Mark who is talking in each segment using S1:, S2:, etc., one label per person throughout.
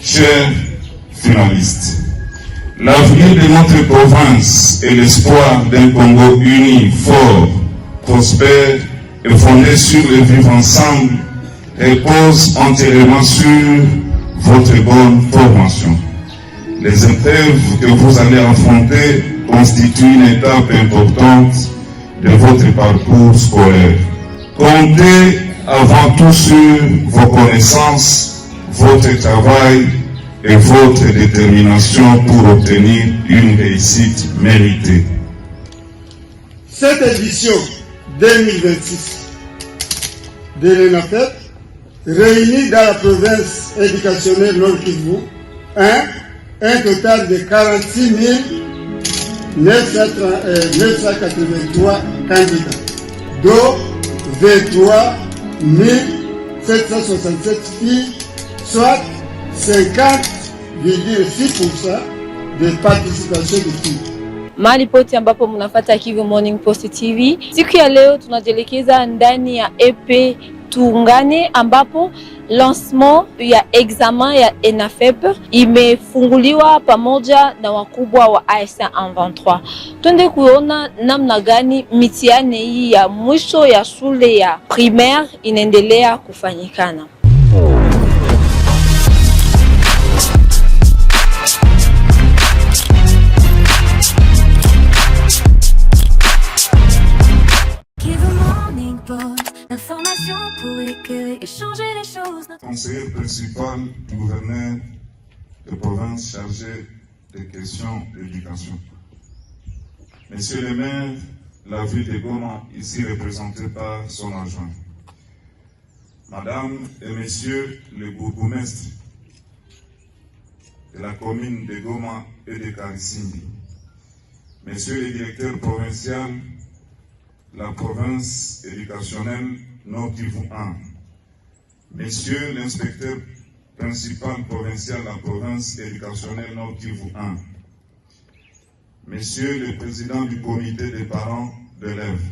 S1: Chers finalistes, l'avenir de notre province et l'espoir d'un Congo uni, fort, prospère et fondé sur le vivre ensemble repose entièrement sur votre bonne formation. Les épreuves que vous allez affronter constituent une étape importante de votre parcours scolaire. Comptez avant tout sur vos connaissances, votre travail et votre détermination pour obtenir une réussite méritée.
S2: Cette édition 2026 de l'ENAFEP réunit dans la province éducationnelle Nord-Kivu un total de 46 983 candidats, dont 23 767 filles, soit 50,6% de participation de filles.
S3: Mahali pote ambapo mnafuata Kivu Morning Post TV. Siku ya leo tunajielekeza ndani ya EP Tuungane ambapo lancement ya examen ya ENAFEP imefunguliwa pamoja na wakubwa wa ASC M23. Twende kuona namna gani mitihani hii ya mwisho ya shule ya primaire inaendelea kufanyikana.
S1: Conseiller principal du gouverneur de province chargé des questions d'éducation. Monsieur le maire, la ville de Goma, ici représentée par son adjoint. Madame et messieurs les bourgmestres de la commune de Goma et de Karisimbi. Messieurs les directeurs provinciaux, la province éducationnelle Nord-Kivu 1. Messieurs l'inspecteur principal provincial de la province éducationnelle Nord-Kivu 1. Messieurs le président du comité des parents d'élèves.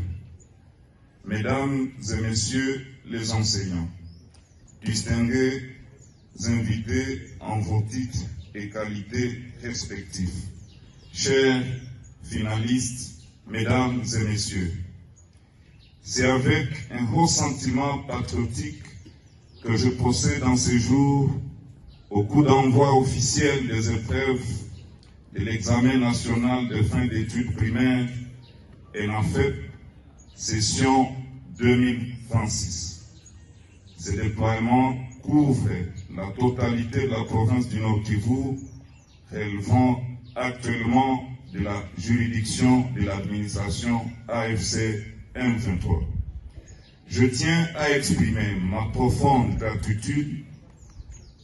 S1: Mesdames et messieurs les enseignants. Distingués invités en vos titres et qualités respectifs. Chers finalistes, mesdames et messieurs, c'est avec un haut sentiment patriotique que je procède en ces jours au coup d'envoi officiel des épreuves de l'examen national de fin d'études primaires ENAFEP, session 2026. Ce déploiement couvre la totalité de la province du Nord-Kivu, relevant actuellement de la juridiction de l'administration AFC M23. Je tiens à exprimer ma profonde gratitude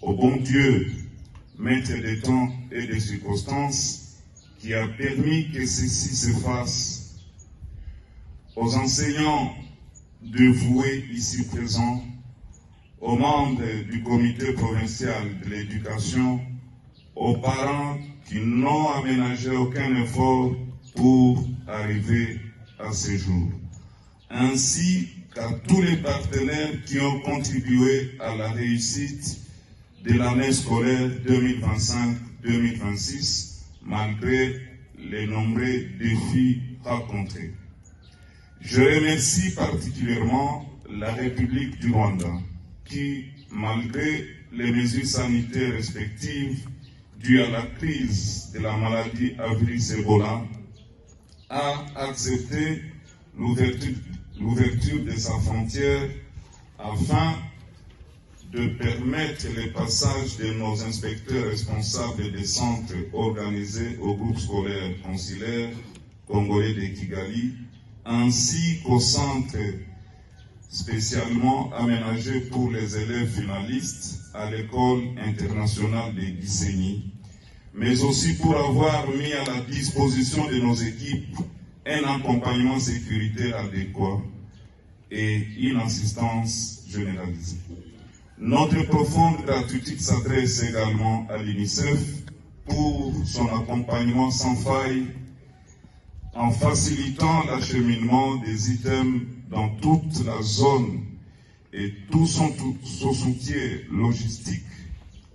S1: au bon Dieu, maître des temps et des circonstances, qui a permis que ceci se fasse, aux enseignants dévoués ici présents, aux membres du comité provincial de l'éducation, aux parents qui n'ont aménagé aucun effort pour arriver à ce jour, ainsi qu'à tous les partenaires qui ont contribué à la réussite de l'année scolaire 2025-2026, malgré les nombreux défis rencontrés. Je remercie particulièrement la République du Rwanda, qui, malgré les mesures sanitaires respectives dues à la crise de la maladie à virus Ebola, a accepté l'ouverture de sa frontière afin de permettre le passage de nos inspecteurs responsables des centres organisés au groupe scolaire consulaire congolais de Kigali, ainsi qu'aux centres spécialement aménagés pour les élèves finalistes à l'école internationale de Gisenyi, mais aussi pour avoir mis à la disposition de nos équipes un accompagnement sécuritaire adéquat et une assistance généralisée. Notre profonde gratitude s'adresse également à l'UNICEF pour son accompagnement sans faille en facilitant l'acheminement des items dans toute la zone et tout son soutien logistique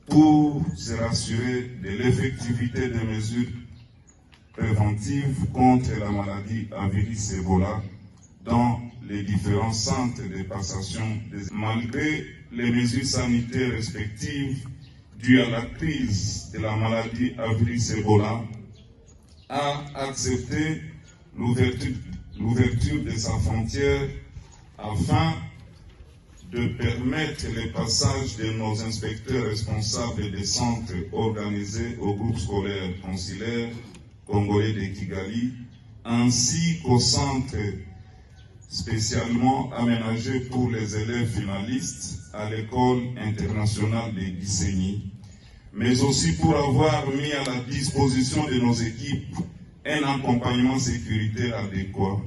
S1: pour se rassurer de l'effectivité des mesures préventives contre la maladie à virus Ebola dans les différents centres de passation. Malgré les mesures sanitaires respectives dues à la crise de la maladie à virus Ebola, a accepté l'ouverture de sa frontière afin de permettre le passage de nos inspecteurs responsables des centres organisés au groupe scolaire consulaire congolais de Kigali, ainsi qu'aux centres spécialement aménagés pour les élèves finalistes à l'école internationale de Gisenyi, mais aussi pour avoir mis à la disposition de nos équipes un accompagnement sécuritaire adéquat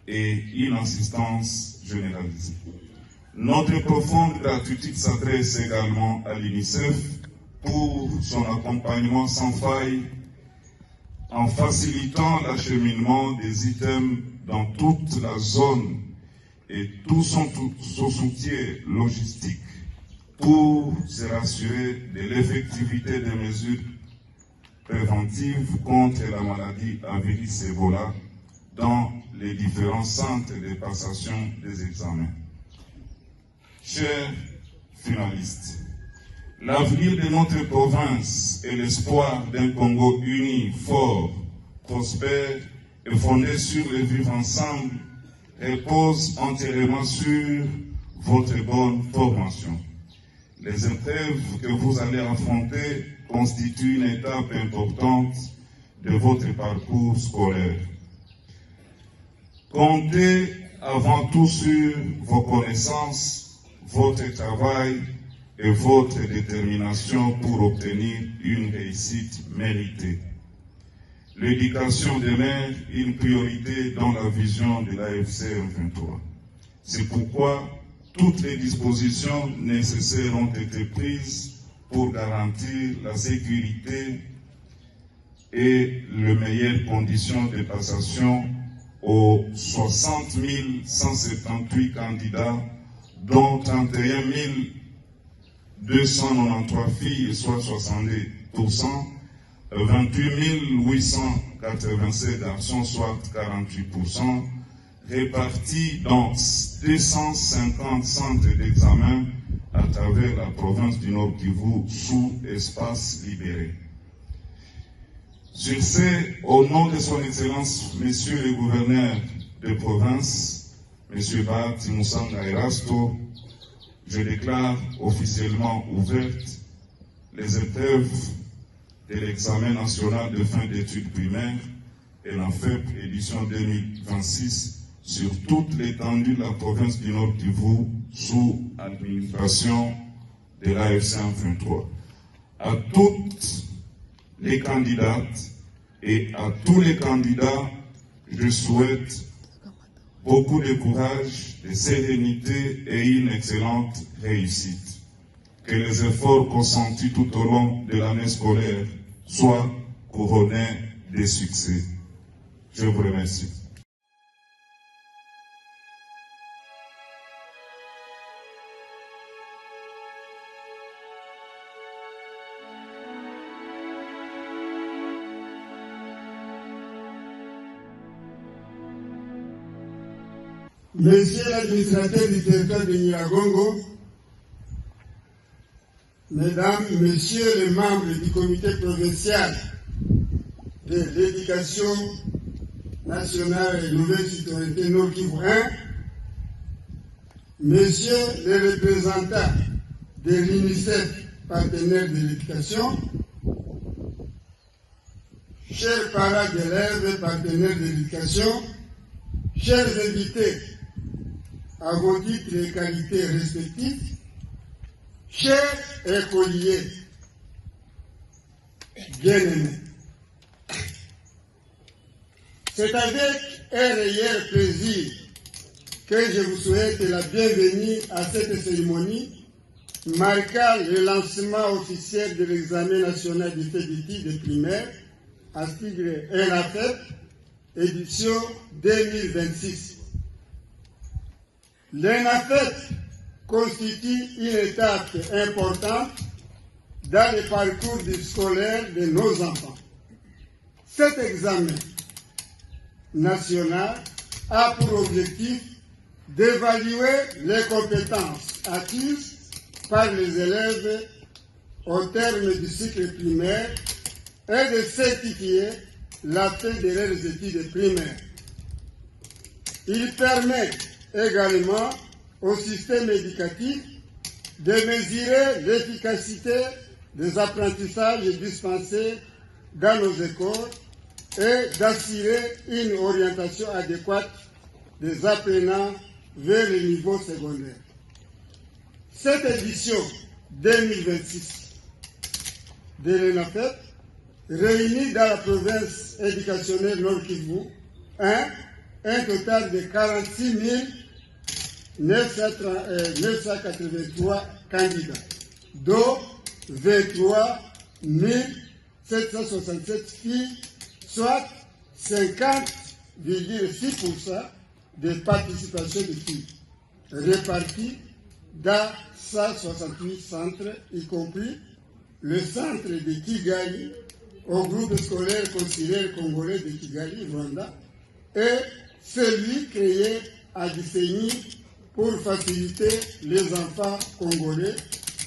S1: et une assistance généralisée. Notre profonde gratitude s'adresse également à l'UNICEF pour son accompagnement sans faille en facilitant l'acheminement des items dans toute la zone et tout son soutien logistique pour se rassurer de l'effectivité des mesures préventives contre la maladie à virus Ebola dans les différents centres de passation des examens. Chers finalistes, l'avenir de notre province et l'espoir d'un Congo uni, fort, prospère et fondé sur le vivre ensemble reposent entièrement sur votre bonne formation. Les épreuves que vous allez affronter constituent une étape importante de votre parcours scolaire. Comptez avant tout sur vos connaissances, votre travail et votre détermination pour obtenir une réussite méritée. L'éducation demeure une priorité dans la vision de l'AFC M23. C'est pourquoi toutes les dispositions nécessaires ont été prises pour garantir la sécurité et les meilleures conditions de passation aux 60 178 candidats, dont 31 293 filles, soit 62%, 28 887 garçons, soit 48%, répartis dans 250 centres d'examen à travers la province du Nord Kivu sous espace libéré. Sur ce, au nom de son Excellence, Monsieur le gouverneur de province, Monsieur Bahati Moussanga Erasto, je déclare officiellement ouvertes les épreuves de l'examen national de fin d'études primaires et la FEP édition 2026 sur toute l'étendue de la province du Nord Kivu sous administration de l'AFC M23. À toutes les candidates et à tous les candidats, je souhaite beaucoup de courage, de sérénité et une excellente réussite. Que les efforts consentis tout au long de l'année scolaire soient couronnés de succès. Je vous remercie.
S2: Monsieur l'administrateur du territoire de Nyiragongo, Mesdames, Messieurs les membres du comité provincial de l'éducation nationale et nouvelle citoyenneté Nord Kivu 1, Messieurs les représentants de l'UNICEF, partenaire de l'éducation, chers parents d'élèves, partenaires de l'éducation, chers invités, à vos titres et qualités respectifs, chers écoliers, bien-aimés, c'est avec un réel plaisir que je vous souhaite la bienvenue à cette cérémonie marquant le lancement officiel de l'examen national du fait d'études primaires à sigle ENAFEP, édition 2026. L'ENAFEP constitue une étape importante dans le parcours scolaire de nos enfants. Cet examen national a pour objectif d'évaluer les compétences acquises par les élèves au terme du cycle primaire et de certifier la fin de leurs études primaires. Il permet également au système éducatif de mesurer l'efficacité des apprentissages dispensés dans nos écoles et d'assurer une orientation adéquate des apprenants vers le niveau secondaire. Cette édition 2026 de l'ENAFEP réunit dans la province éducationnelle Nord Kivu un total de 46 983 candidats, dont 23 767 filles, soit 50,6% de participation de filles, réparties dans 168 centres, y compris le centre de Kigali, au groupe scolaire consulaire congolais de Kigali, Rwanda, et celui créé à Gisenyi pour faciliter les enfants congolais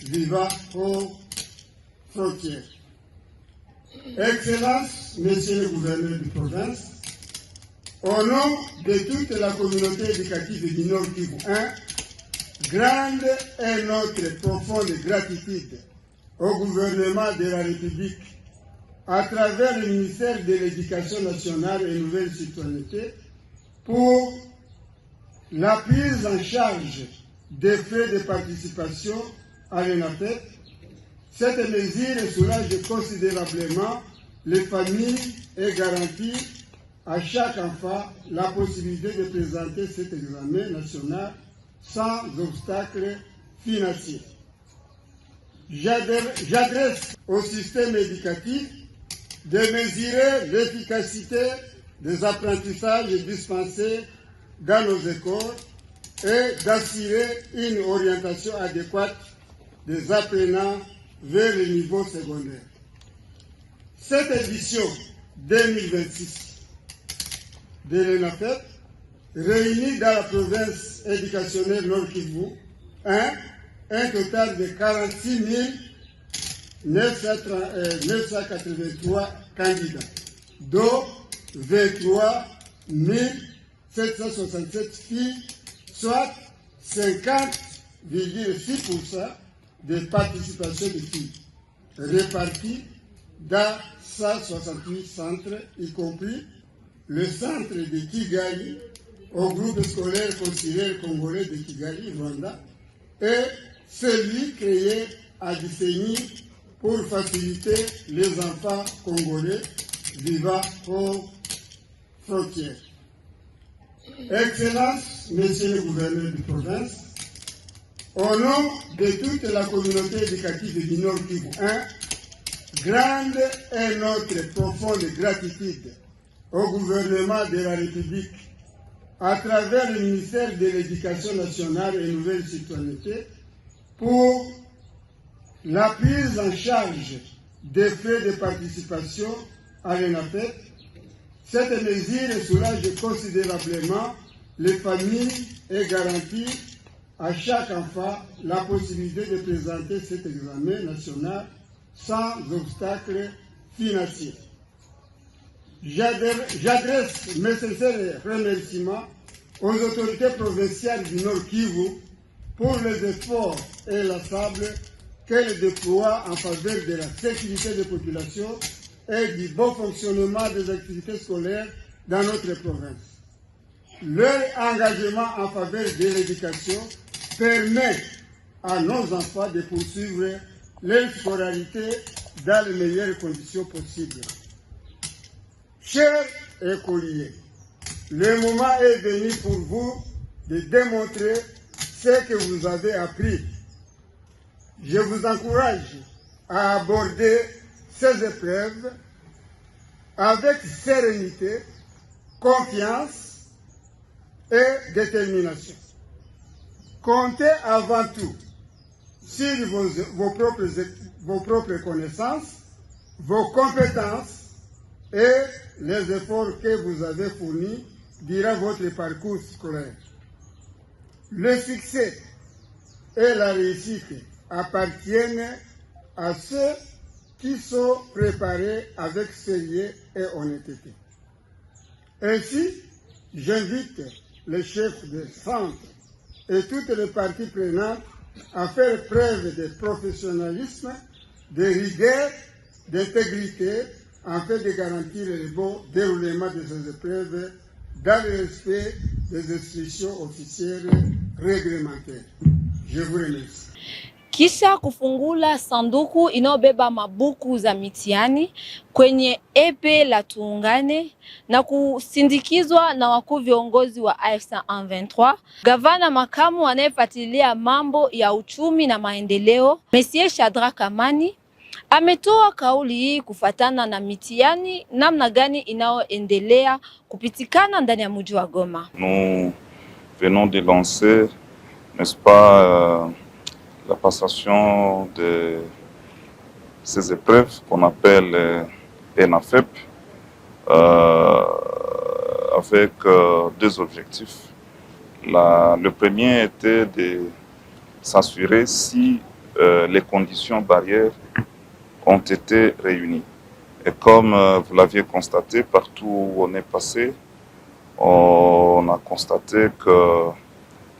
S2: vivant aux frontières. Excellence, Monsieur le gouverneur de province, au nom de toute la communauté éducative du Nord Kivu 1, grande est notre profonde gratitude au gouvernement de la République à travers le ministère de l'Éducation nationale et Nouvelle Citoyenneté pour la prise en charge des frais de participation à l'ENAFEP. Cette mesure soulage considérablement les familles et garantit à chaque enfant la possibilité de présenter cet examen national sans obstacle financier. J'adresse au système éducatif de mesurer l'efficacité des apprentissages dispensés dans nos écoles et d'assurer une orientation adéquate des apprenants vers le niveau secondaire. Cette édition 2026 de l'ENAFEP réunit dans la province éducationnelle Nord Kivu un total de 46 983 candidats, dont 23 767 filles, soit 50,6% de participation de filles, réparties dans 168 centres, y compris le centre de Kigali, au groupe scolaire consulaire congolais de Kigali, Rwanda, et celui créé à Gisenyi pour faciliter les enfants congolais vivant aux frontières. Excellence, Monsieur le gouverneur de province, au nom de toute la communauté éducative du Nord Kivu 1, grande est notre profonde gratitude au gouvernement de la République à travers le ministère de l'Éducation nationale et Nouvelle Citoyenneté pour la prise en charge des frais de participation à l'ENAFEP. Cette mesure soulage considérablement les familles et garantit à chaque enfant la possibilité de présenter cet examen national sans obstacle financier. J'adresse mes sincères remerciements aux autorités provinciales du Nord Kivu pour les efforts inlassables qu'elles déploient en faveur de la sécurité des populations et du bon fonctionnement des activités scolaires dans notre province. Leur engagement en faveur de l'éducation permet à nos enfants de poursuivre leur scolarité dans les meilleures conditions possibles. Chers écoliers, le moment est venu pour vous de démontrer ce que vous avez appris. Je vous encourage à aborder ces épreuves avec sérénité, confiance et détermination. Comptez avant tout sur vos propres connaissances, vos compétences et les efforts que vous avez fournis durant votre parcours scolaire. Le succès et la réussite appartiennent à ceux qui sont préparés avec sérieux et honnêteté. Ainsi, j'invite les chefs de centre et toutes les parties prenantes à faire preuve de professionnalisme, de rigueur, d'intégrité, afin de garantir le bon déroulement de ces épreuves dans le respect des instructions officielles réglementaires. Je vous remercie.
S3: Kisha kufungula sanduku inayobeba mabuku za mitihani kwenye epe la Tuungane na kusindikizwa na wakuu viongozi wa AFC M23, gavana makamu anayefuatilia mambo ya uchumi na maendeleo, Monsieur Shadrack Amani, ametoa kauli hii kufatana na mitihani namna gani inayoendelea kupitikana ndani ya mji wa Goma.
S4: Nous venons de lancer, n'est-ce pas, la passation de ces épreuves qu'on appelle ENAFEP avec deux objectifs. Le premier était de s'assurer si les conditions barrières ont été réunies. Et comme vous l'aviez constaté, partout où on est passé, on a constaté que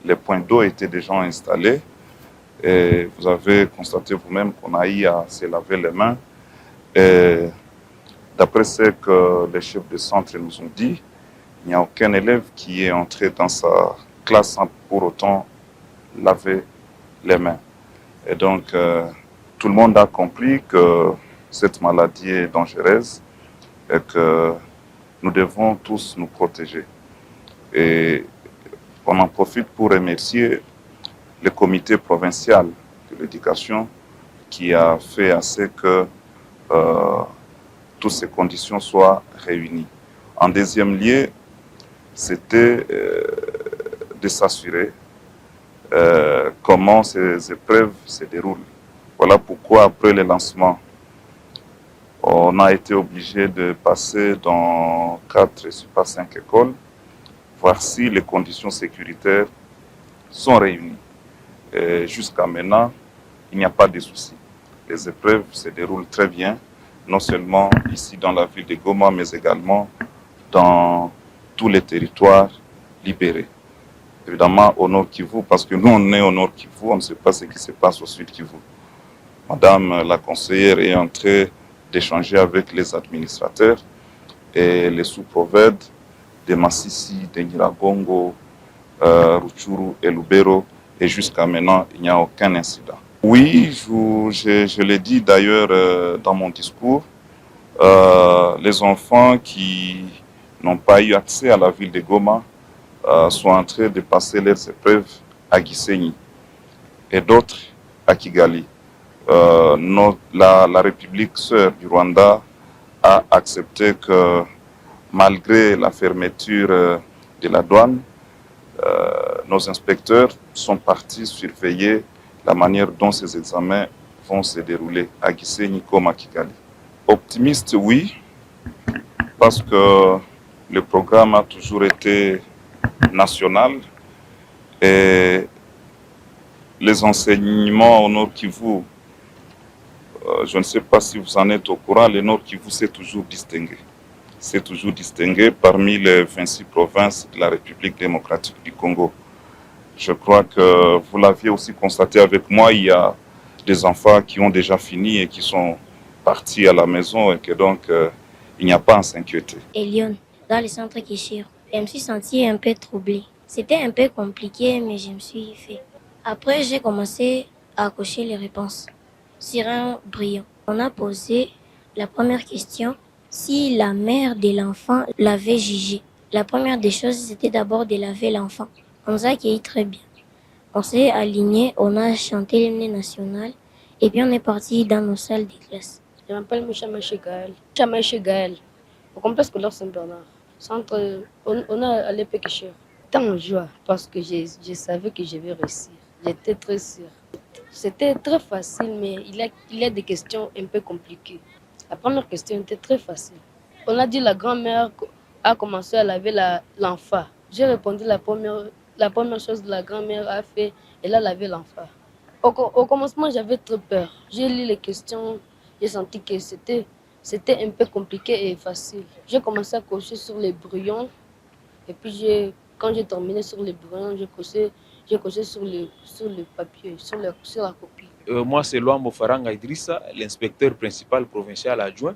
S4: les points d'eau étaient déjà installés. Et vous avez constaté vous-même qu'on a eu à se laver les mains. Et d'après ce que les chefs de centre nous ont dit, il n'y a aucun élève qui est entré dans sa classe sans pour autant laver les mains. Et donc, tout le monde a compris que cette maladie est dangereuse et que nous devons tous nous protéger. Et on en profite pour remercier le comité provincial de l'éducation qui a fait à ce que toutes ces conditions soient réunies. En deuxième lieu, c'était de s'assurer comment ces épreuves se déroulent. Voilà pourquoi après le lancement, on a été obligé de passer dans 4, si pas 5 écoles, voir si les conditions sécuritaires sont réunies. Jusqu'à maintenant, il n'y a pas de soucis. Les épreuves se déroulent très bien, non seulement ici dans la ville de Goma, mais également dans tous les territoires libérés. Évidemment au Nord Kivu, parce que nous on est au Nord Kivu, on ne sait pas ce qui se passe au Sud Kivu. Madame la conseillère est en train d'échanger avec les administrateurs et les sous-prophètes de Massissi, de Nyiragongo, Rutshuru et Lubero. Et jusqu'à maintenant, il n'y a aucun incident. Oui, je l'ai dit d'ailleurs dans mon discours, les enfants qui n'ont pas eu accès à la ville de Goma sont en train de passer leurs épreuves à Gisenyi et d'autres à Kigali. La République sœur du Rwanda a accepté que malgré la fermeture de la douane, nos inspecteurs sont partis surveiller la manière dont ces examens vont se dérouler à Gisenyi comme à Kigali. Optimiste, oui, parce que le programme a toujours été national et les enseignements au Nord Kivu, je ne sais pas si vous en êtes au courant, le Nord Kivu s'est toujours distingué. C'est toujours distingué parmi les 26 provinces de la République démocratique du Congo. Je crois que vous l'aviez aussi constaté avec moi, il y a des enfants qui ont déjà fini et qui sont partis à la maison et que donc il n'y a pas à s'inquiéter.
S5: Et Lyon, dans le centre Kishir, je me suis sentie un peu troublée. C'était un peu compliqué, mais je me suis fait. Après, j'ai commencé à cocher les réponses sur un brillant. On a posé la première question. Si la mère de l'enfant l'avait jugé, la première des choses, c'était d'abord de laver l'enfant. On nous a accueillis très bien. On s'est alignés, on a chanté l'hymne national et puis on est parti dans nos salles de classe.
S6: Je m'appelle Mouchamache Gaël. Au complexe scolaire Saint-Bernard. On a à l'épée tant en joie parce que je savais que je vais réussir. J'étais très sûre. C'était très facile, mais il y a des questions un peu compliquées. La première question était très facile. On a dit la grand-mère a commencé à laver l'enfant. J'ai répondu la première chose que la grand-mère a fait, elle a lavé l'enfant. Au commencement, j'avais très peur. J'ai lu les questions, j'ai senti que c'était un peu compliqué et facile. J'ai commencé à cocher sur les brouillons et puis quand j'ai terminé sur les brouillons, j'ai coché sur le papier, sur la copie.
S7: Moi, c'est Luambo Faranga Idrissa, l'inspecteur principal provincial adjoint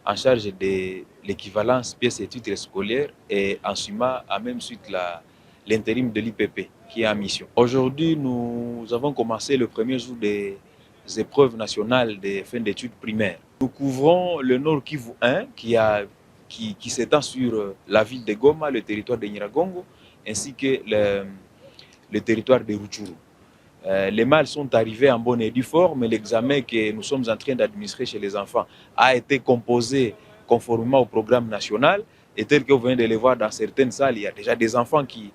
S7: en charge de l'équivalence pièces et titres scolaires et ensuite à même suite l'intérim de l'IPP qui est en mission. Aujourd'hui, nous avons commencé le premier jour des épreuves nationales de fin d'études primaires. Nous couvrons le Nord Kivu 1 qui s'étend sur la ville de Goma, le territoire de Nyiragongo, ainsi que le territoire de Rutshuru. Les mâles sont arrivés en bonne et due forme, mais l'examen que nous sommes en train d'administrer chez les enfants a été composé conformément au programme national. Et tel que vous venez de le voir dans certaines salles, il y a déjà des enfants qui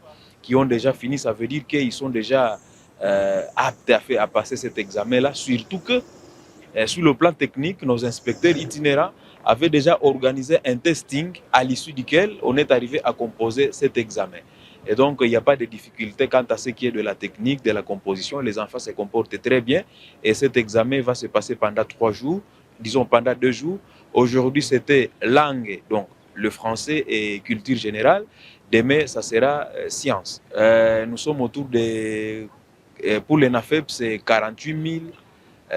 S7: ont déjà fini. Ça veut dire qu'ils sont déjà aptes à passer cet examen-là. Surtout que sur le plan technique, nos inspecteurs itinérants avaient déjà organisé un testing à l'issue duquel on est arrivé à composer cet examen. Et donc, il n'y a pas de difficulté quant à ce qui est de la technique, de la composition. Les enfants se comportent très bien. Et cet examen va se passer pendant 3 jours, disons pendant 2 jours. Aujourd'hui, c'était langue, donc le français et culture générale. Demain, ça sera sciences. Nous sommes autour de, pour l'ENAFEP, c'est 48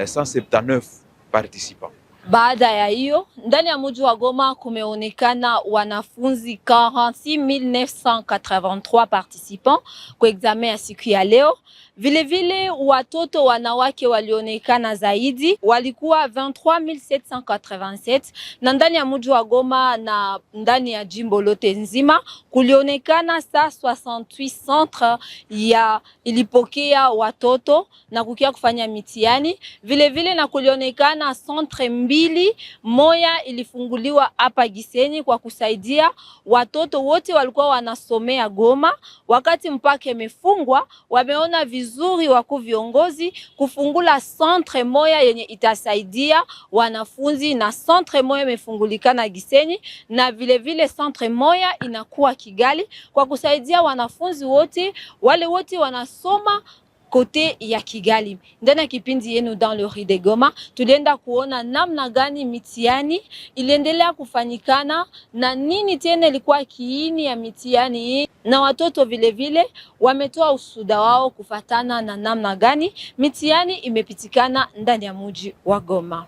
S7: 179 participants.
S3: Baada ya hiyo, ndani ya mji wa Goma kumeonekana wanafunzi 46983 participants kwa examen ya siku ya leo. Vile watoto wanawake walionekana zaidi, walikuwa 23787, na ndani ya mji wa Goma na ndani ya jimbo lote nzima kulionekana saa 68 centre ya ilipokea watoto na kukia kufanya mitihani. Vile na kulionekana centre mbili, moya ilifunguliwa hapa Gisenyi kwa kusaidia watoto wote walikuwa wanasomea Goma. Wakati mpaka imefungwa, wameona vizuri wako viongozi kufungula centre moya yenye itasaidia wanafunzi, na centre moya imefungulikana Gisenyi, na vile centre moya inakuwa Kigali kwa kusaidia wanafunzi wote wale wote wanasoma kote ya Kigali. Ndani ya kipindi yenu dans le riz de Goma, tulienda kuona namna gani mitihani iliendelea kufanyikana na nini tena ilikuwa kiini ya mitihani hii, na watoto vile wametoa ushuhuda wao kufatana na namna gani mitihani imepitikana ndani ya mji wa Goma.